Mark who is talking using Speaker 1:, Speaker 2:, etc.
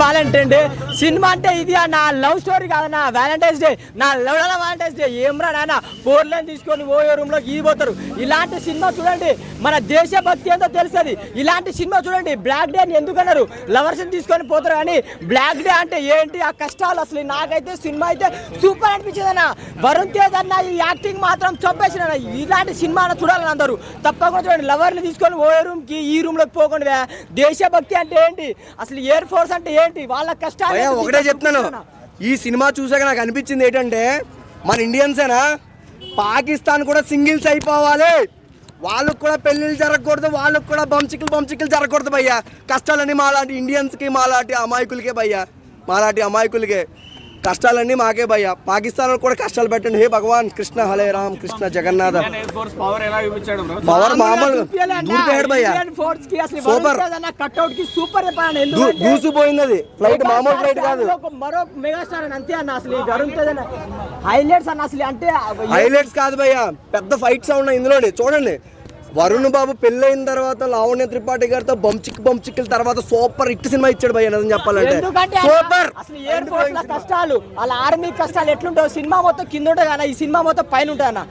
Speaker 1: Valentine day cinema అంటే ఇది నా లవ్ స్టోరీ కాదన్నా. వ్యాలంటైన్స్ డే నా లవ్ వ్యాలంటైన్స్ డే ఏమ్రా నాన్న పోర్లను తీసుకొని ఓయో రూమ్ లోకి ఈగిపోతారు. ఇలాంటి సినిమా చూడండి, మన దేశభక్తి ఏందో తెలుస్తుంది. ఇలాంటి సినిమా చూడండి. బ్లాక్ డే అని ఎందుకన్నారు, లవర్స్ తీసుకొని పోతారు కానీ బ్లాక్ డే అంటే ఏంటి ఆ కష్టాలు. అసలు నాకైతే సినిమా అయితే సూపర్ అనిపించింది అన్న. వరుణ్ తేజ్ అన్న ఈ యాక్టింగ్ మాత్రం చంపేసిన. ఇలాంటి సినిమా చూడాలని అందరూ తప్పకుండా చూడండి. లవర్ని తీసుకొని ఓయో రూమ్ కి ఈ రూమ్ లోకి పోకుండా దేశభక్తి అంటే ఏంటి, అసలు ఎయిర్ ఫోర్స్ అంటే ఏంటి, వాళ్ళ కష్టాలు.
Speaker 2: ఒకటే చెప్తున్నాను, ఈ సినిమా చూసాక నాకు అనిపించింది ఏంటంటే మన ఇండియన్సేనా పాకిస్తాన్ కూడా సింగిల్స్ అయిపోవాలి, వాళ్ళకు కూడా పెళ్ళిళ్ళు జరగకూడదు, వాళ్ళకు కూడా బంచికలు జరగకూడదు భయ్యా. కష్టాలన్నీ మాలాంటి ఇండియన్స్కి, మాలాంటి అమాయకులకే భయ్యా, మాలాంటి అమాయకులకే కష్టాలన్నీ మాకే భయ్యా. పాకిస్తాన్ కూడా కష్టాలు పెట్టండి. హే భగవాన్ కృష్ణ, హరే రామ్ కృష్ణ జగన్నాథ. పవర్ మామూలు
Speaker 1: సూపర్
Speaker 2: దూసిపోయింది అది. ఫ్లైట్ మామూలు ఫ్లైట్ కాదు,
Speaker 1: మరో మెగాస్టార్ అంతే అన్న. అసలు హైలైట్స్ అన్న, అసలు అంటే
Speaker 2: హైలైట్స్ కాదు భయ్యా, పెద్ద ఫైట్స్ ఉన్నాయి ఇందులోనే. చూడండి, వరుణ్ బాబు పెళ్ళైన తర్వాత లావణ్య త్రిపాఠి గారితో బంచిక్కిల తర్వాత సూపర్ హిట్ సినిమా ఇచ్చాడు భయ్య. నిజం చెప్పాలంటే సూపర్.
Speaker 1: అసలు ఎయిర్ ఫోర్స్ కష్టాలు, అలా ఆర్మీ కష్టాలు ఎట్లుంటావు, సినిమా మొత్తం కింద ఉంటుంది అన్న, ఈ సినిమా మొత్తం పైన ఉంటుంది అన్న.